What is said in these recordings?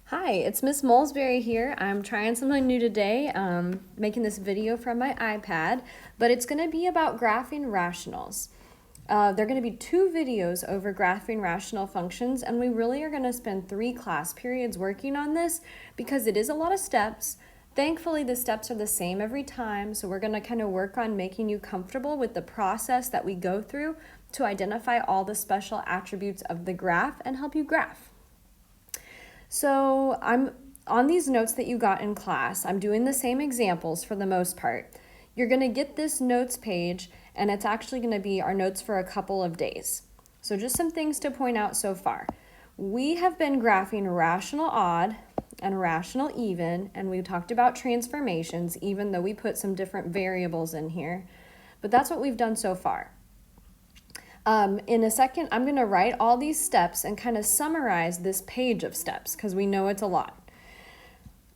Hi, it's Miss Molesbury here. I'm trying something new today, making this video from my iPad, but it's going to be about graphing rationals. There are going to be two videos over graphing rational functions, and we really are going to spend 3 class periods working on this because it is a lot of steps. Thankfully, the steps are the same every time, so we're going to kind of work on making you comfortable with the process that we go through to identify all the special attributes of the graph and help you graph. So I'm on these notes that you got in class, I'm doing the same examples for the most part. You're going to get this notes page, and it's actually going to be our notes for a couple of days. So just some things to point out so far. We have been graphing rational odd and rational even, and we talked about transformations, even though we put some different variables in here. But that's what we've done so far. In a second, I'm going to write all these steps and kind of summarize this page of steps because we know it's a lot.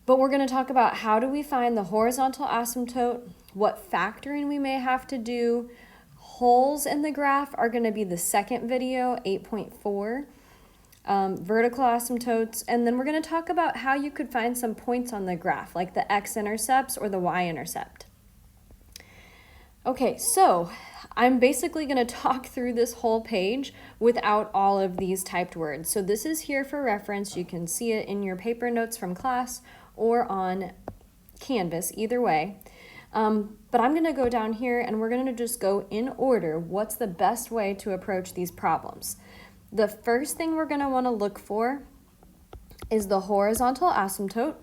But we're going to talk about how do we find the horizontal asymptote, what factoring we may have to do. Holes in the graph are going to be the second video, 8.4. Vertical asymptotes, and then we're going to talk about how you could find some points on the graph, like the x-intercepts or the y-intercept. Okay, so I'm basically going to talk through this whole page without all of these typed words. So this is here for reference. You can see it in your paper notes from class or on Canvas, either way. But I'm going to go down here and we're going to just go in order. What's the best way to approach these problems? The first thing we're going to want to look for is the horizontal asymptote.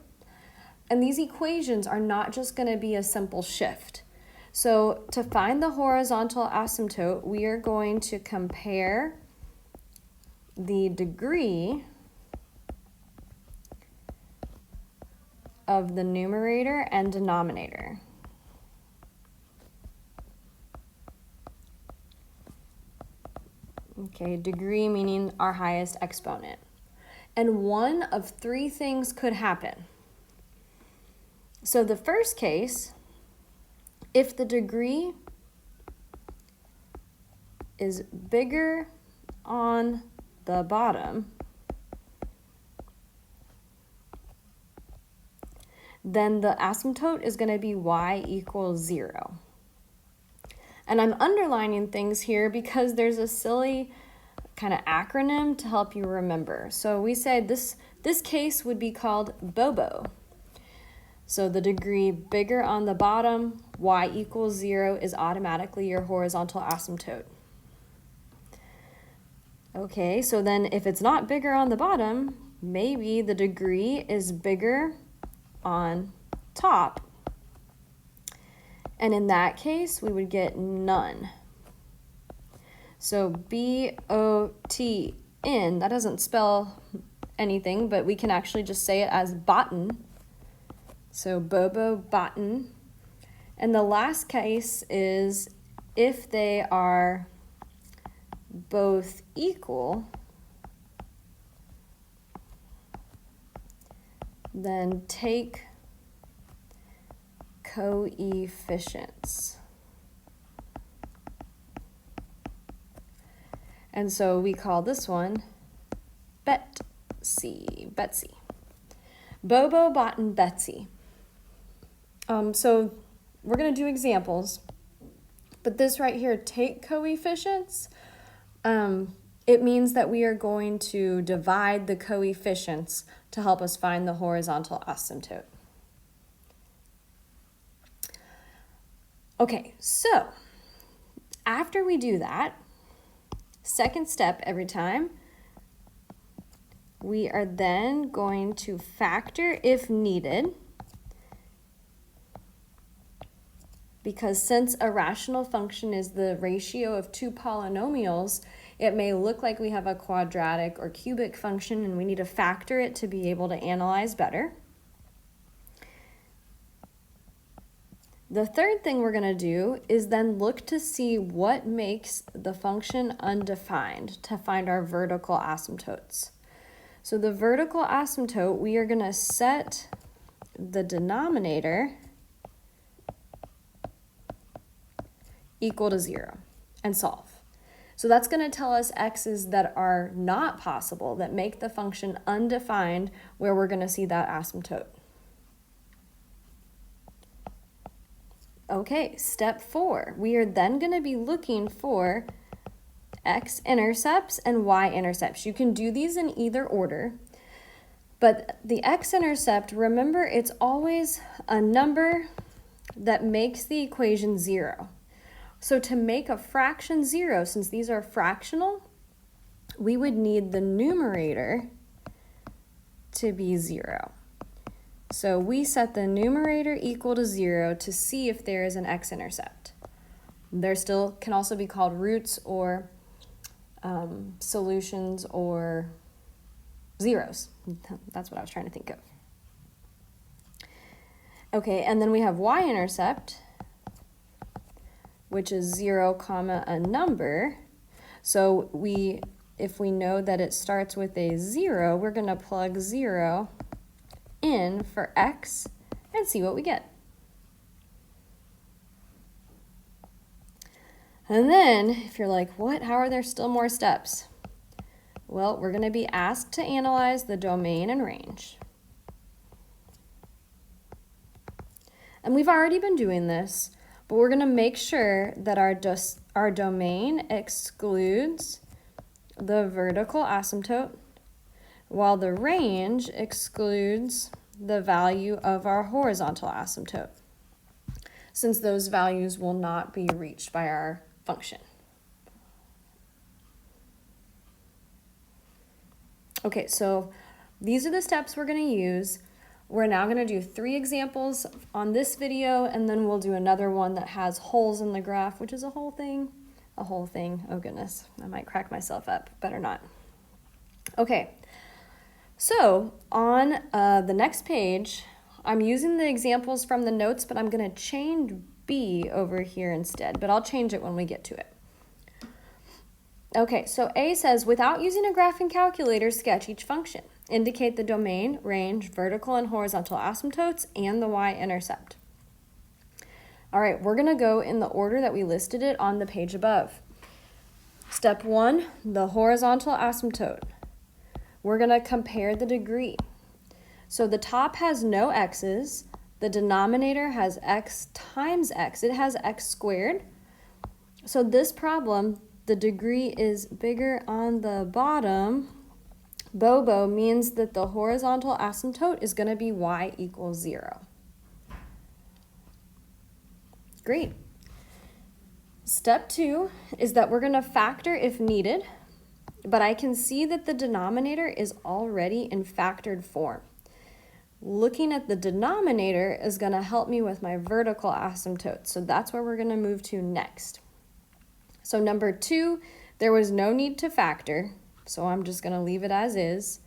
And these equations are not just going to be a simple shift. So to find the horizontal asymptote, we are going to compare the degree of the numerator and denominator. Okay, degree meaning our highest exponent. And one of 3 things could happen. So the first case, if the degree is bigger on the bottom, then the asymptote is going to be y equals 0. And I'm underlining things here because there's a silly kind of acronym to help you remember. So we said this case would be called BOBO. So the degree bigger on the bottom, y equals 0 is automatically your horizontal asymptote. Okay, so then if it's not bigger on the bottom, maybe the degree is bigger on top. And in that case, we would get none. So B-O-T-N, that doesn't spell anything, but we can actually just say it as botan. So Bobo, botan. And the last case is if they are both equal, then take coefficients. And so we call this one Betsy. Bobo, botan, Betsy. So we're going to do examples, but this right here, take coefficients, it means that we are going to divide the coefficients to help us find the horizontal asymptote. Okay, so after we do that, second step every time, we are then going to factor if needed, because since a rational function is the ratio of 2 polynomials, it may look like we have a quadratic or cubic function and we need to factor it to be able to analyze better. The third thing we're going to do is then look to see what makes the function undefined to find our vertical asymptotes. So the vertical asymptote, we are going to set the denominator equal to 0 and solve. So that's going to tell us x's that are not possible, that make the function undefined, where we're going to see that asymptote. Okay, step 4. We are then going to be looking for x-intercepts and y-intercepts. You can do these in either order, but the x-intercept, remember, it's always a number that makes the equation 0. So to make a fraction 0, since these are fractional, we would need the numerator to be 0. So we set the numerator equal to 0 to see if there is an x-intercept. There still can also be called roots or solutions or zeros. That's what I was trying to think of. Okay, and then we have y-intercept, which is 0, comma, a number. So if we know that it starts with a 0, we're going to plug 0 in for x and see what we get. And then, if you're like, what? How are there still more steps? Well, we're going to be asked to analyze the domain and range. And we've already been doing this, but we're going to make sure that our domain excludes the vertical asymptote, while the range excludes the value of our horizontal asymptote, since those values will not be reached by our function. Okay, so these are the steps we're going to use. We're now going to do 3 examples on this video, and then we'll do another one that has holes in the graph, which is a whole thing. A whole thing. Oh goodness, I might crack myself up. Better not. Okay, so on the next page, I'm using the examples from the notes, but I'm going to change B over here instead, but I'll change it when we get to it. Okay, so A says, without using a graphing calculator, sketch each function. Indicate the domain, range, vertical and horizontal asymptotes, and the y-intercept. All right, we're going to go in the order that we listed it on the page above. Step 1, the horizontal asymptote. We're going to compare the degree. So the top has no x's. The denominator has x times x. It has x squared. So this problem, the degree is bigger on the bottom. Bobo means that the horizontal asymptote is going to be y equals 0. Great. Step 2 is that we're going to factor if needed, but I can see that the denominator is already in factored form. Looking at the denominator is going to help me with my vertical asymptote, so that's where we're going to move to next. So number 2, there was no need to factor, so I'm just going to leave it as is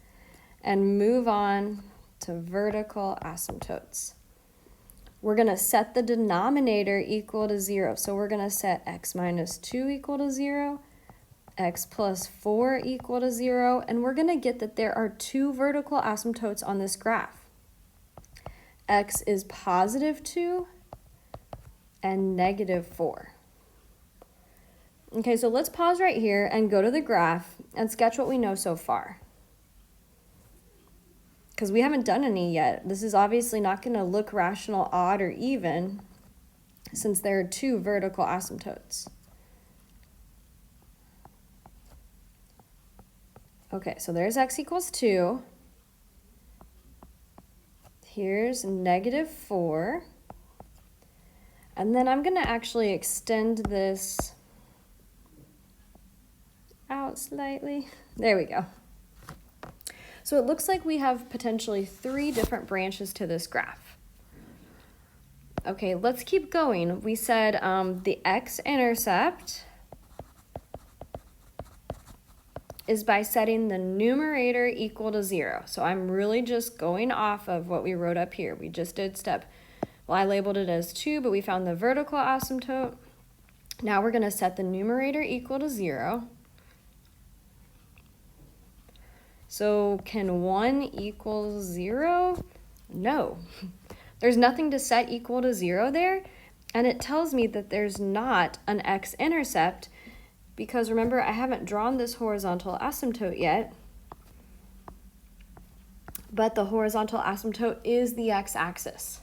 and move on to vertical asymptotes. We're going to set the denominator equal to 0. So we're going to set x minus 2 equal to 0, x plus 4 equal to 0, and we're going to get that there are 2 vertical asymptotes on this graph. X is positive 2 and negative 4. Okay, so let's pause right here and go to the graph and sketch what we know so far, because we haven't done any yet. This is obviously not going to look rational, odd, or even, since there are 2 vertical asymptotes. Okay, so there's x equals 2. Here's negative 4. And then I'm going to actually extend this out slightly. There we go. So it looks like we have potentially 3 different branches to this graph. Okay, let's keep going. We said the x-intercept is by setting the numerator equal to 0. So I'm really just going off of what we wrote up here. We just did step, well, I labeled it as 2, but we found the vertical asymptote. Now we're going to set the numerator equal to 0. So can 1 equal 0? No. There's nothing to set equal to 0 there, and it tells me that there's not an x-intercept because remember, I haven't drawn this horizontal asymptote yet, but the horizontal asymptote is the x-axis.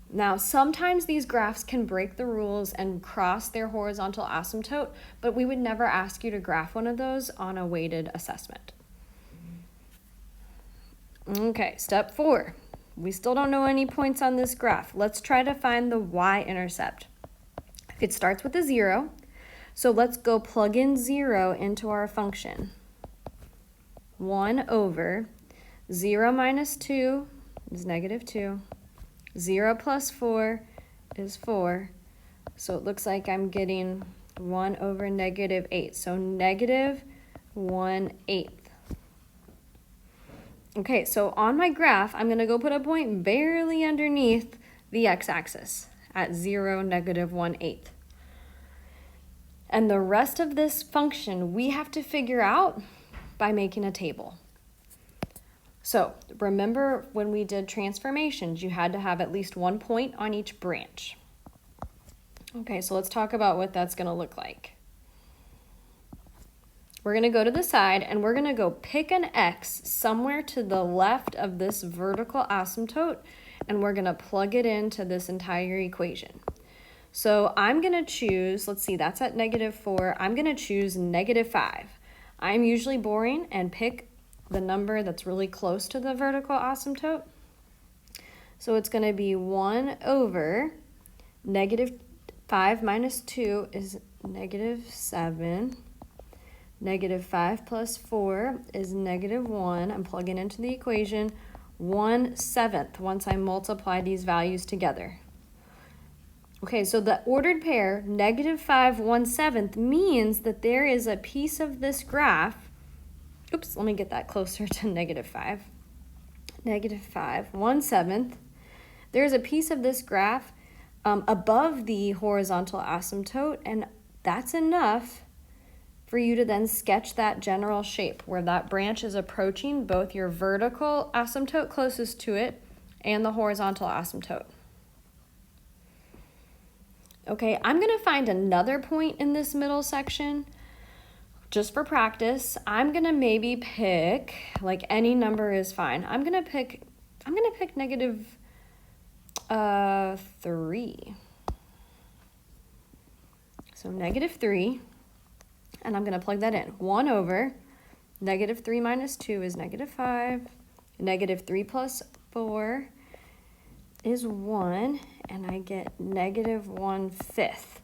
Now, sometimes these graphs can break the rules and cross their horizontal asymptote, but we would never ask you to graph one of those on a weighted assessment. Okay, step 4. We still don't know any points on this graph. Let's try to find the y-intercept. It starts with a 0, so let's go plug in 0 into our function. 1 over 0 minus 2 is negative 2. 0 plus 4 is 4. So it looks like I'm getting 1 over negative 8. So negative 1/8. Okay, so on my graph, I'm going to go put a point barely underneath the x-axis at 0, negative 1/8. And the rest of this function we have to figure out by making a table. So remember when we did transformations, you had to have at least one point on each branch. Okay, so let's talk about what that's going to look like. We're going to go to the side and we're going to go pick an x somewhere to the left of this vertical asymptote, and we're going to plug it into this entire equation. So I'm going to choose, let's see, that's at negative 4. I'm going to choose negative 5. I'm usually boring and pick the number that's really close to the vertical asymptote. So it's going to be 1 over negative 5 minus 2 is negative 7. Negative 5 plus 4 is negative 1. I'm plugging into the equation 1/7 once I multiply these values together. Okay, so the ordered pair, negative 5 1/7, means that there is a piece of this graph. Oops, let me get that closer to negative 5. Negative 5 1/7. There's a piece of this graph above the horizontal asymptote, and that's enough for you to then sketch that general shape where that branch is approaching both your vertical asymptote closest to it and the horizontal asymptote. Okay, I'm going to find another point in this middle section just for practice. I'm going to maybe pick, like any number is fine. I'm going to pick negative 3. So negative 3. And I'm going to plug that in. 1 over negative 3 minus 2 is negative 5. Negative 3 plus 4 is 1. And I get negative 1/5.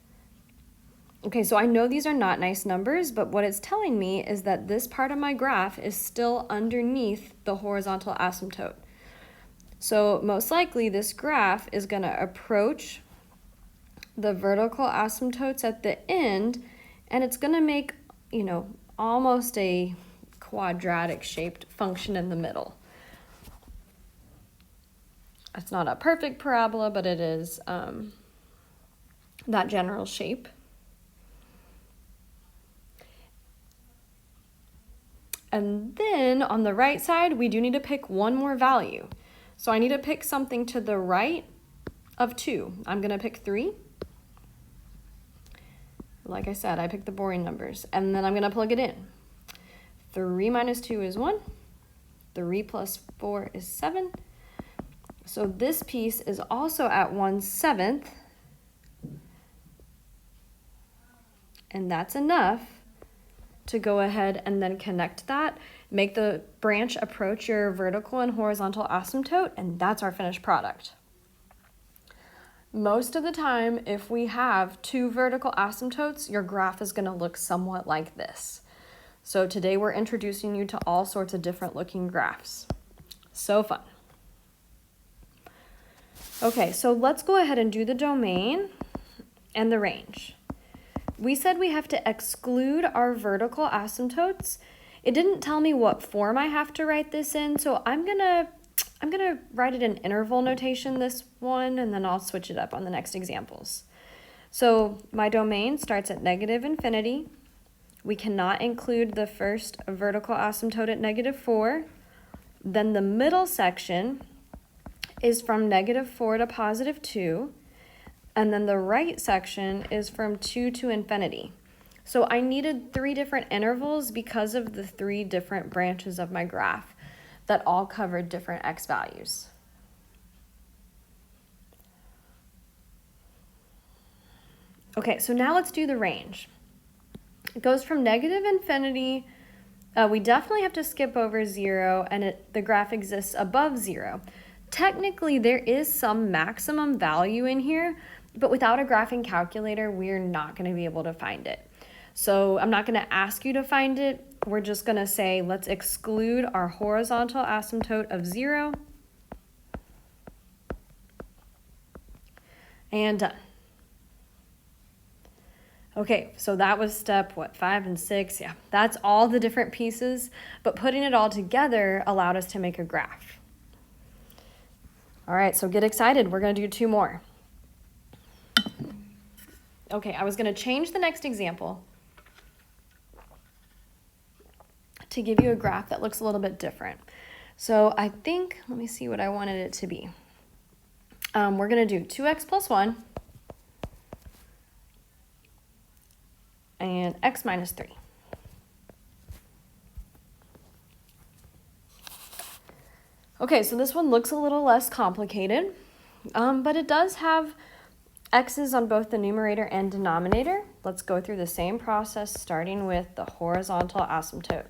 Okay, so I know these are not nice numbers, but what it's telling me is that this part of my graph is still underneath the horizontal asymptote. So most likely this graph is going to approach the vertical asymptotes at the end, and it's going to make, almost a quadratic shaped function in the middle. It's not a perfect parabola, but it is that general shape. And then on the right side, we do need to pick one more value. So I need to pick something to the right of 2. I'm going to pick 3. Like I said, I picked the boring numbers, and then I'm going to plug it in. 3 minus 2 is 1. 3 plus 4 is 7. So this piece is also at 1/7. And that's enough to go ahead and then connect that, make the branch approach your vertical and horizontal asymptote, and that's our finished product. Most of the time, if we have 2 vertical asymptotes, your graph is going to look somewhat like this. So today we're introducing you to all sorts of different looking graphs. So fun. Okay, so let's go ahead and do the domain and the range. We said we have to exclude our vertical asymptotes. It didn't tell me what form I have to write this in, so I'm gonna write it in interval notation, this one, and then I'll switch it up on the next examples. So my domain starts at negative infinity. We cannot include the first vertical asymptote at negative 4. Then the middle section is from negative 4 to positive 2. And then the right section is from 2 to infinity. So I needed 3 different intervals because of the 3 different branches of my graph that all covered different x values. Okay, so now let's do the range. It goes from negative infinity. We definitely have to skip over 0, and the graph exists above 0. Technically, there is some maximum value in here, but without a graphing calculator, we're not going to be able to find it. So I'm not going to ask you to find it. We're just going to say, let's exclude our horizontal asymptote of 0. And done. Okay, so that was step, 5 and 6? Yeah, that's all the different pieces, but putting it all together allowed us to make a graph. All right, so get excited. We're going to do 2 more. Okay, I was going to change the next example to give you a graph that looks a little bit different. So I think, let me see what I wanted it to be. We're going to do 2x plus 1 and x minus 3. Okay, so this one looks a little less complicated, but it does have x's on both the numerator and denominator. Let's go through the same process starting with the horizontal asymptote.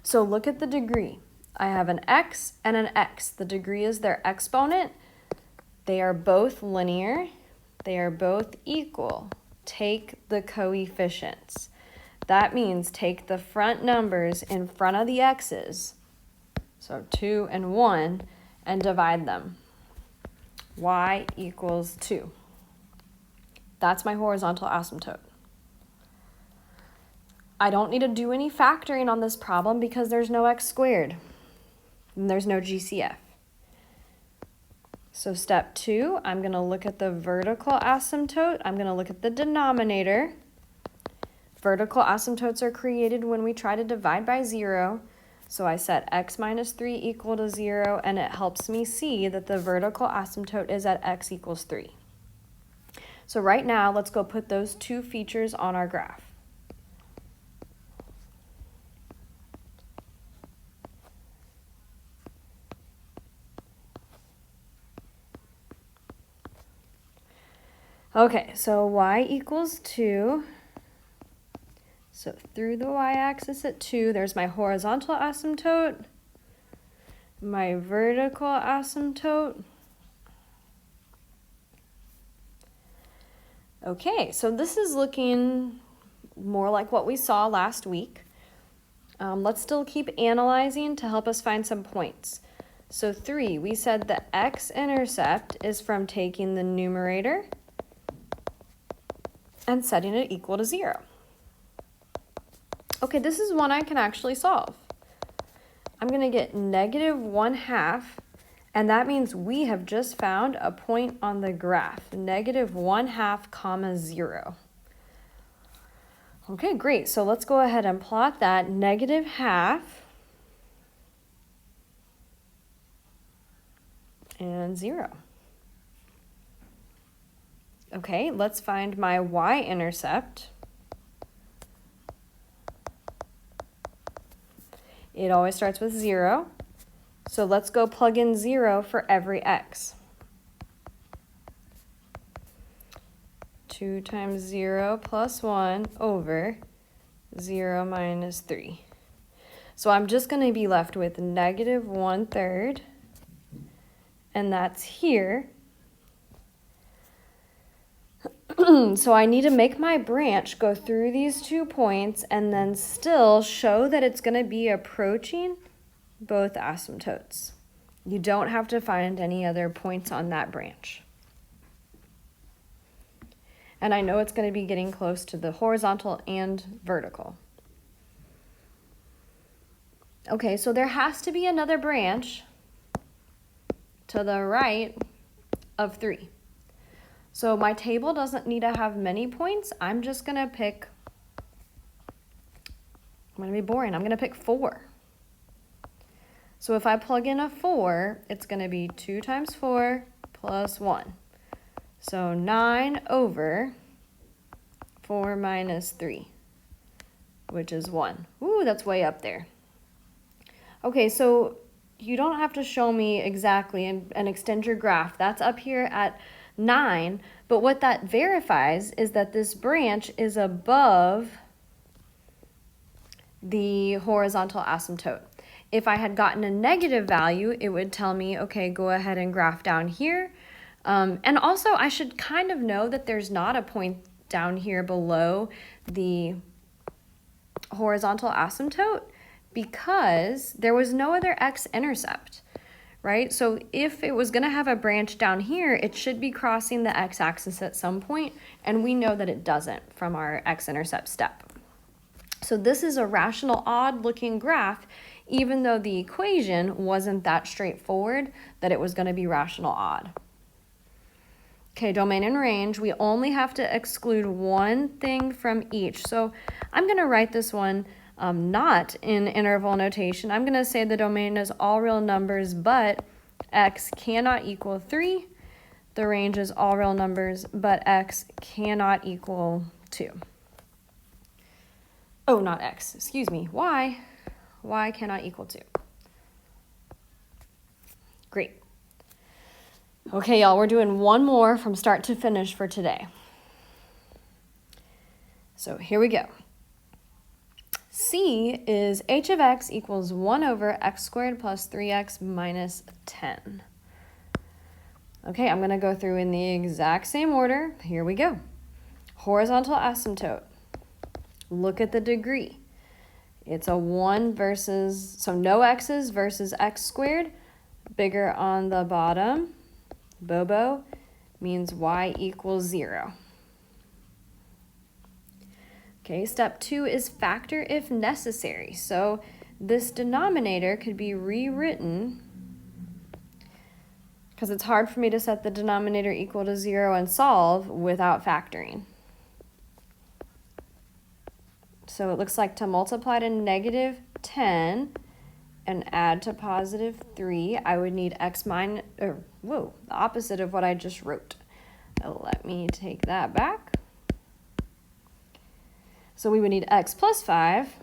So look at the degree. I have an x and an x. The degree is their exponent. They are both linear. They are both equal. Take the coefficients. That means take the front numbers in front of the x's, so 2 and 1, and divide them. Y equals 2. That's my horizontal asymptote. I don't need to do any factoring on this problem because there's no x squared, and there's no GCF. So step 2, I'm going to look at the vertical asymptote. I'm going to look at the denominator. Vertical asymptotes are created when we try to divide by 0. So I set x minus 3 equal to 0, and it helps me see that the vertical asymptote is at x equals 3. So right now, let's go put those 2 features on our graph. Okay, so y equals 2. So through the y-axis at 2, there's my horizontal asymptote, my vertical asymptote. Okay, so this is looking more like what we saw last week. Let's still keep analyzing to help us find some points. So 3, we said the x-intercept is from taking the numerator and setting it equal to 0. Okay, this is one I can actually solve. I'm going to get negative 1/2, and that means we have just found a point on the graph, negative 1/2 comma 0. Okay, great. So let's go ahead and plot that negative 1/2 and 0. Okay, let's find my y-intercept. It always starts with 0. So let's go plug in 0 for every x. 2 times 0 plus 1 over 0 minus 3. So I'm just going to be left with negative 1/3, and that's here. So I need to make my branch go through these 2 points and then still show that it's going to be approaching both asymptotes. You don't have to find any other points on that branch. And I know it's going to be getting close to the horizontal and vertical. Okay, so there has to be another branch to the right of 3. So my table doesn't need to have many points. I'm just going to pick, I'm going to be boring, I'm going to pick 4. So if I plug in a 4, it's going to be 2 times 4 plus 1. So 9 over 4 minus 3, which is 1. Ooh, that's way up there. Okay, so you don't have to show me exactly and extend your graph. That's up here at 9, but what that verifies is that this branch is above the horizontal asymptote. If I had gotten a negative value, it would tell me, okay, go ahead and graph down here. And also, I should kind of know that there's not a point down here below the horizontal asymptote because there was no other x-intercept, right? So if it was going to have a branch down here, it should be crossing the x-axis at some point, and we know that it doesn't from our x-intercept step. So this is a rational odd looking graph, even though the equation wasn't that straightforward that it was going to be rational odd. Okay, domain and range, we only have to exclude one thing from each. So I'm going to write this one not in interval notation. I'm going to say the domain is all real numbers, but x cannot equal 3. The range is all real numbers, but x cannot equal 2. Oh, not x, excuse me, y. Y cannot equal 2. Great. Okay, y'all, we're doing one more from start to finish for today. So here we go. C is h of x equals 1 over x squared plus 3x minus 10. Okay, I'm going to go through in the exact same order. Here we go. Horizontal asymptote. Look at the degree. It's a 1 versus, so no x's versus x squared. Bigger on the bottom. Bobo means y equals 0. Okay, step 2 is factor if necessary. So this denominator could be rewritten because it's hard for me to set the denominator equal to 0 and solve without factoring. So it looks like to multiply to negative 10 and add to positive 3, I would need x minus, the opposite of what I just wrote. Let me take that back. So we would need x plus 5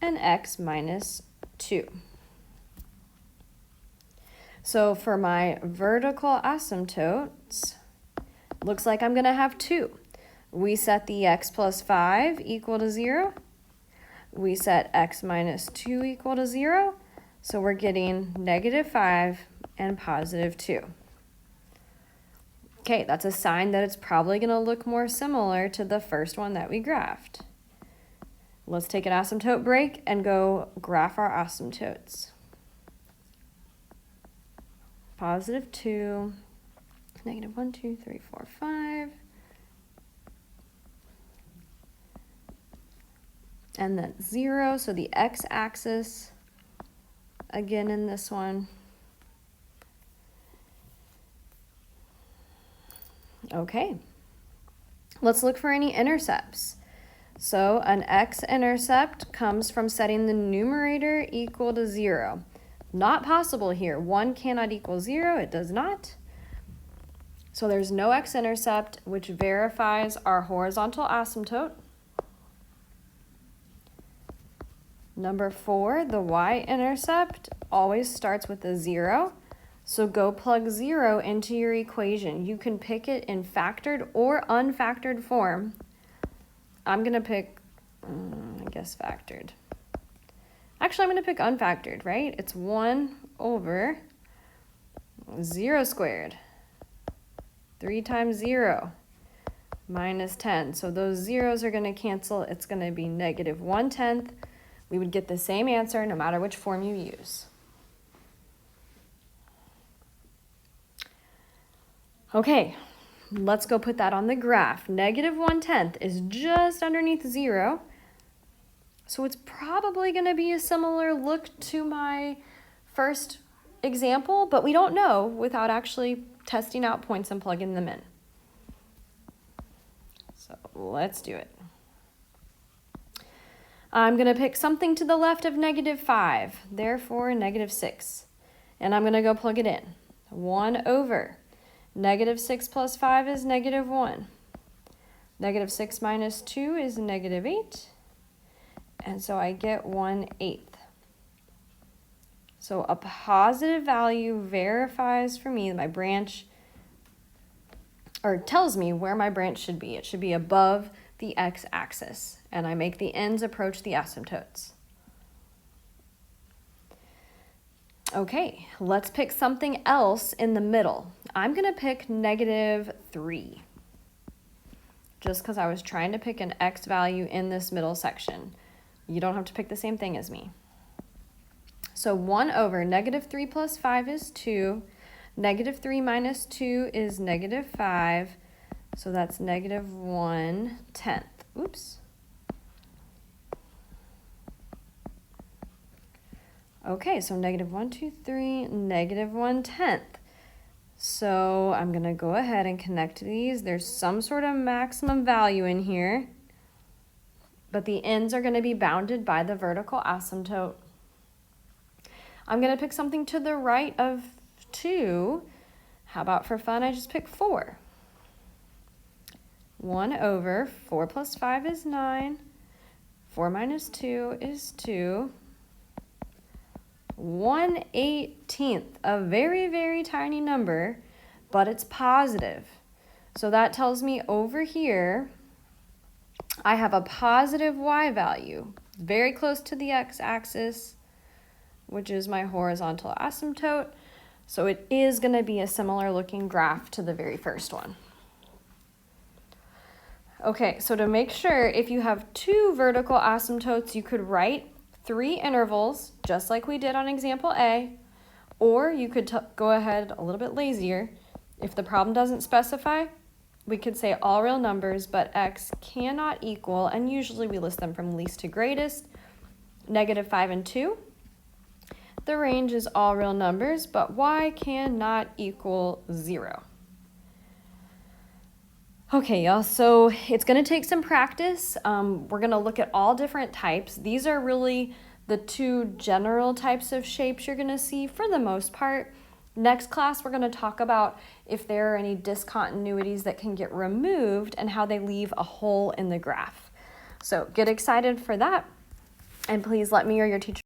and x minus 2. So for my vertical asymptotes, looks like I'm going to have 2. We set the x plus 5 equal to 0. We set x minus 2 equal to 0. So we're getting negative 5 and positive 2. Okay, that's a sign that it's probably going to look more similar to the first one that we graphed. Let's take an asymptote break and go graph our asymptotes. Positive 2, negative 1, 2, 3, 4, 5. And then 0, so the x-axis. Again in this one. Okay, let's look for any intercepts. So an x-intercept comes from setting the numerator equal to 0. Not possible here. 1 cannot equal 0. It does not. So there's no x-intercept, which verifies our horizontal asymptote. Number 4, the y-intercept always starts with a 0. So go plug 0 into your equation. You can pick it in factored or unfactored form. I'm going to pick, I guess, factored. Actually, I'm going to pick unfactored, right? It's 1 over 0 squared. 3 times 0 minus 10. So those zeros are going to cancel. It's going to be negative 1/10. We would get the same answer no matter which form you use. Okay, let's go put that on the graph. Negative 1/10 is just underneath 0. So it's probably going to be a similar look to my first example, but we don't know without actually testing out points and plugging them in. So let's do it. I'm going to pick something to the left of negative 5, therefore negative 6. And I'm going to go plug it in. 1 over negative 6 plus 5 is negative 1. Negative 6 minus 2 is negative 8. And so I get 1/8. So a positive value verifies for me that my branch, or tells me where my branch should be. It should be above the x-axis, and I make the ends approach the asymptotes. Okay, let's pick something else in the middle. I'm going to pick negative 3, just because I was trying to pick an x value in this middle section. You don't have to pick the same thing as me. So 1 over negative 3 plus 5 is 2. Negative 3 minus 2 is negative 5. So that's negative 1/10. Oops. Okay, so negative 1, 2, 3, negative 1/10. So I'm going to go ahead and connect these. There's some sort of maximum value in here, but the ends are going to be bounded by the vertical asymptote. I'm going to pick something to the right of 2. How about for fun, I just pick 4. 1 over 4 plus 5 is 9. 4 minus 2 is 2. 1/18, a very, very tiny number, but it's positive. So that tells me over here, I have a positive y value, very close to the x-axis, which is my horizontal asymptote. So it is going to be a similar looking graph to the very first one. Okay, so to make sure, if you have 2 vertical asymptotes, you could write 3 intervals, just like we did on example A, or you could go ahead a little bit lazier. If the problem doesn't specify, we could say all real numbers, but x cannot equal, and usually we list them from least to greatest, negative 5 and 2. The range is all real numbers, but y cannot equal 0. Okay, y'all, so it's going to take some practice. We're going to look at all different types. These are really the 2 general types of shapes you're going to see for the most part. Next class, we're going to talk about if there are any discontinuities that can get removed and how they leave a hole in the graph. So get excited for that, and please let me or your teacher